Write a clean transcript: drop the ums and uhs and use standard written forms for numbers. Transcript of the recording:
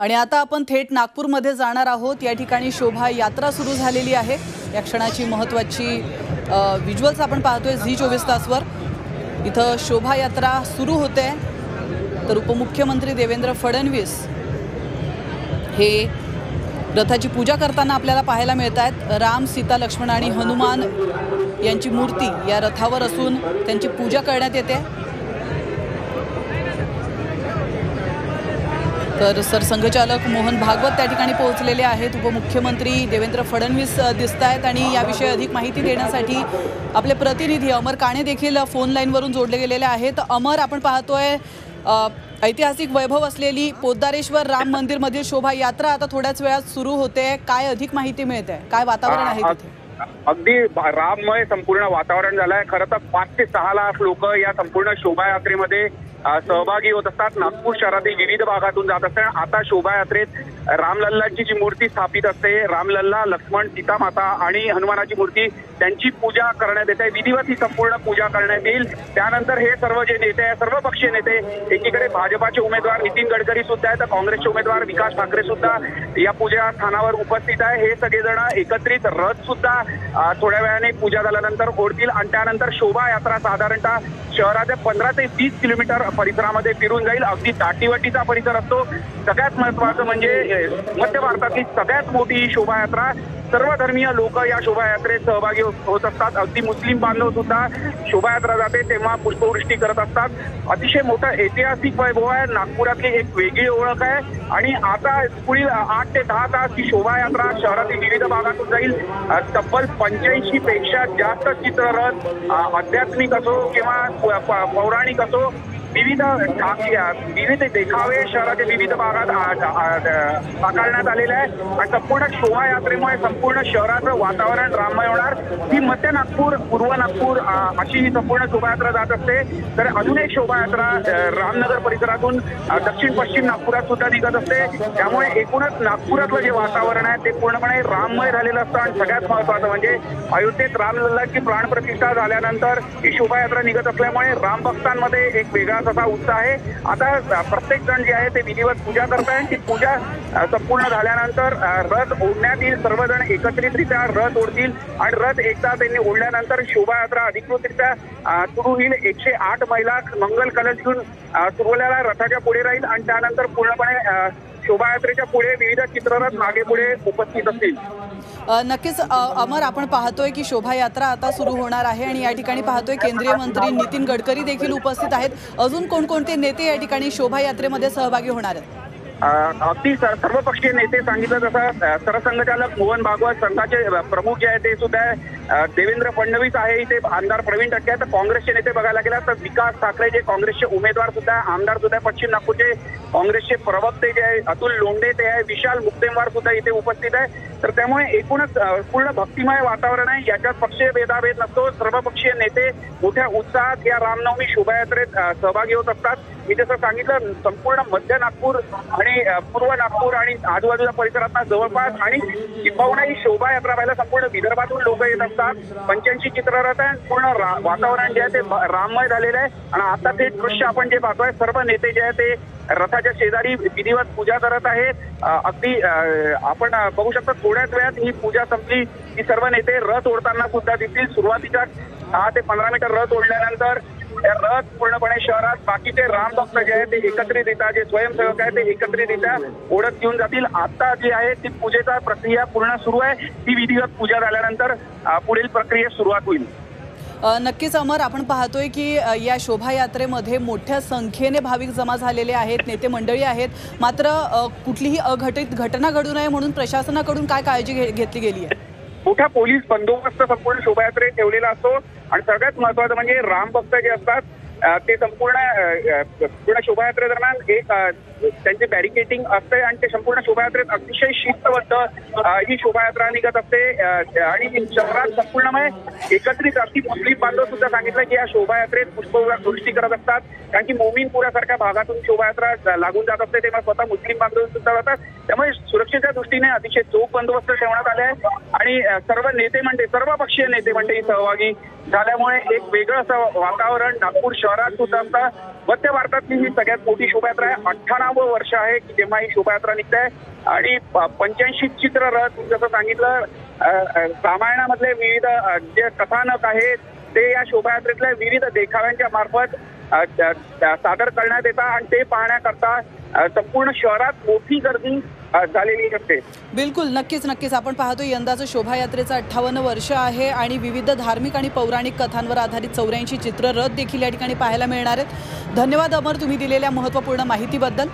आणि आता आपण थेट नागपूरमध्ये जाणार आहोत। या ठिकाणी शोभा यात्रा सुरू झालेली आहे। या क्षणाची महत्त्वाची व्हिज्युअल्स आपण पाहतोय झी 24 तासवर। इथं शोभा यात्रा सुरू होते तर उपमुख्यमंत्री देवेंद्र फडणवीस हे रथाची पूजा करताना आपल्याला पाहायला मिळतात। राम, सीता, लक्ष्मण आणि हनुमान यांची मूर्ती या रथावर असून त्यांची पूजा करण्यात येते। तर सरसंघचालक मोहन भागवत त्या ठिकाणी पोहोचलेले आहेत। उपमुख्यमंत्री देवेंद्र फडणवीस दिसतायत आणि याविषयी अधिक माहिती देण्यासाठी आपले प्रतिनिधी अमर काणे देखील फोन लाईनवरून जोडले गेलेले आहेत। अमर, आपण पाहतोय ऐतिहासिक वैभव असलेली पोद्दारेश्वर राम मंदिर मधील शोभा यात्रा आता थोड्याच वेळात सुरू होते। काय अधिक माहिती मिळते, काय वातावरण आहे तिथे? अगदी राममय संपूर्ण वातावरण झालंय। खरं तर 5 ते 6 लाख लोक या संपूर्ण शोभायात्रेमध्ये सहभागी होत असतात। नागपूर शहरातील विविध भागातून जात असतात। आता शोभायात्रेत रामलल्लाची जी मूर्ती स्थापित असते, रामलल्ला, लक्ष्मण, सीता माता आणि हनुमानाची मूर्ती, त्यांची पूजा करण्यात येते। विधिवत ही संपूर्ण पूजा करण्यात येईल। त्यानंतर हे सर्व जे नेते आहे, सर्व पक्षीय नेते, एकीकडे भाजपाचे उमेदवार नितीन गडकरी सुद्धा आहेत, काँग्रेसचे उमेदवार विकास ठाकरे सुद्धा या पूजा स्थानावर उपस्थित आहे। हे सगळेजण एकत्रित रथ सुद्धा थोड्या वेळाने पूजा झाल्यानंतर ओढतील आणि त्यानंतर शोभायात्रा साधारणतः शहराच्या 15 ते 20 किलोमीटर परिसरामध्ये फिरून जाईल। अगदी दाटीवाटीचा परिसर असतो। सगळ्यात महत्त्वाचं म्हणजे मध्य भारतातील सगळ्यात मोठी शोभायात्रा। सर्व धर्मीय लोक या शोभायात्रेत सहभागी होत असतात। अगदी मुस्लिम बांधव सुद्धा शोभायात्रा जाते तेव्हा पुष्पवृष्टी करत असतात। अतिशय मोठं ऐतिहासिक वैभव आहे। नागपुरातली एक वेगळी ओळख आहे आणि आता पुढील 8 ते 10 तास ही शोभायात्रा शहरातील विविध भागातून जाईल। तब्बल 85 पेक्षा जास्त चित्ररथ, आध्यात्मिक असो किंवा पौराणिक असो, विविध देखावे शहराच्या विविध भागात साकारण्यात आलेले आहे आणि संपूर्ण शोभायात्रेमुळे संपूर्ण शहराचं वातावरण राममय होणार। ही मध्य नागपूर, पूर्व नागपूर अशी ही संपूर्ण शोभायात्रा जात असते। तर अजून एक शोभायात्रा रामनगर परिसरातून दक्षिण पश्चिम नागपुरात सुद्धा निघत असते। त्यामुळे एकूणच नागपुरातलं जे वातावरण आहे ते पूर्णपणे राममय झालेलं असतं। आणि सगळ्यात महत्त्वाचं म्हणजे अयोध्येत रामलल्लाची प्राणप्रतिष्ठा झाल्यानंतर ही शोभायात्रा निघत असल्यामुळे रामभक्तांमध्ये एक वेगळा असा उत्साह आहे। आता प्रत्येक जण जे आहे ते विधिवत पूजा करतायत। ती पूजा संपूर्ण झाल्यानंतर रथ ओढण्यात येईल। सर्वजण एकत्रितरित्या रथ ओढतील आणि रथ एकदा त्यांनी ओढल्यानंतर शोभायात्रा अधिकृतरित्या सुरू होईल। 108 महिला मंगल कलश घेऊन सुरुवातीला रथाच्या पुढे राहील आणि त्यानंतर पूर्णपणे शोभायात्रेच्या पुढे विविध चित्ररथ मागे पुढे उपस्थित असतील। नक्कीच अमर, आपण पाहतोय की शोभायात्रा आता सुरू होणार आहे आणि या ठिकाणी पाहतोय केंद्रीय मंत्री नितीन गडकरी देखील उपस्थित आहेत। अजून कोणकोणते नेते या ठिकाणी शोभायात्रेमध्ये सहभागी होणार आहेत? अगदी सर्वपक्षीय नेते सांगितलं जसं सरसंघचालक मोहन भागवत, संघाचे प्रमुख जे आहे ते सुद्धा देवेंद्र फडणवीस आहे, इथे आमदार प्रवीण टक्के आहेत। काँग्रेसचे नेते बघायला गेला तर विकास ठाकरे जे काँग्रेसचे उमेदवार सुद्धा आमदार सुद्धा पश्चिम नागपूरचे, काँग्रेसचे प्रवक्ते जे आहे अतुल लोंढे ते आहे, विशाल मुक्तेमवार सुद्धा इथे उपस्थित आहे। तर त्यामुळे एकूणच पूर्ण भक्तिमय वातावरण आहे। याच्यात पक्षीय भेदाभेद नसतो। सर्वपक्षीय नेते मोठ्या उत्साहात या रामनवमी शोभायात्रेत सहभागी होत असतात। मी जसं सांगितलं संपूर्ण मध्य नागपूर आणि पूर्व नागपूर आणि आजूबाजूच्या परिसरात जवळपास आणि किंबहुना ही शोभायात्रा पाहायला संपूर्ण विदर्भातून लोक येत असतात। 85 चित्ररथ आहे। पूर्ण वातावरण जे आहे ते राममय झालेलं आहे आणि आता ते दृश्य आपण जे पाहतोय सर्व नेते जे आहे ते रथाच्या शेजारी विधिवत पूजा करत आहेत। अगदी आपण बघू शकता थोड्याच वेळात ही पूजा संपली की सर्व नेते रथ ओढताना सुद्धा दिसतील। सुरुवातीच्या 10 ते 15 मीटर रथ ओढल्यानंतर रथ पूर्णपणे शहरात बाकीचे रामभक्त जे आहेत ते एकत्रितरित्या, जे स्वयंसेवक आहेत ते एकत्रितरित्या ओढत घेऊन जातील। आता जी आहे ती पूजेचा प्रक्रिया पूर्ण सुरू आहे। ती विधिवत पूजा झाल्यानंतर पुढील प्रक्रियेस सुरुवात होईल। नक्कीच अमर, आपण पाहतोय की या शोभायात्रेमध्ये मोठ्या संख्येने भाविक जमा झालेले आहेत, नेते मंडळी आहेत। मात्र कुठलीही अघटित घटना घडू नये म्हणून प्रशासनाकडून काय काळजी घेतली गेली आहे? मोठा पोलीस बंदोबस्त संपूर्ण शोभायात्रेत ठेवलेला असतो आणि सगळ्यात महत्त्वाचं म्हणजे रामभक्त जे असतात ते संपूर्ण शोभायात्रेदरम्यान एक त्यांचे बॅरिकेटिंग असते आणि ते संपूर्ण शोभायात्रेत अतिशय शिस्तबद्ध ही शोभायात्रा निघत असते आणि शहरात संपूर्णपणे एकत्रित असती। मुस्लिम बांधव सुद्धा सांगितलं की या शोभायात्रेत पुष्पवृष्टी करत असतात कारण की मोमीनपुरासारख्या भागातून शोभायात्रा लागून जात असते तेव्हा स्वतः मुस्लिम बांधव सुद्धा जातात। त्यामुळे सुरक्षेच्या दृष्टीने अतिशय चोख बंदोबस्त ठेवण्यात आले आहे आणि सर्व नेते मंडळी, सर्व पक्षीय नेते मंडळी सहभागी झाल्यामुळे एक वेगळं असं वातावरण नागपूर शहरात सुद्धा असतं। मध्य भारतातली ही सगळ्यात मोठी शोभायात्रा आहे। 18 55वं वर्ष आहे की जेव्हा ही शोभायात्रा निघते आहे आणि 85 चित्ररथ जसं सांगितलं रामायणामधले विविध जे कथानक आहेत ते या शोभायात्रेतल्या विविध देखाव्यांच्या मार्फत सादर करण्यात येतात आणि ते पाहण्याकरता संपूर्ण शहरात मोठी गर्दी झालेली असते। बिलकुल, नक्कीच नक्कीच आपण पाहतो यंदाचं शोभायात्रेचं 58 वर्ष आहे आणि विविध धार्मिक आणि पौराणिक कथांवर आधारित 84 चित्ररथ देखील या ठिकाणी पाहायला मिळणार आहेत। धन्यवाद अमर, तुम्ही दिलेल्या महत्त्वपूर्ण माहितीबद्दल।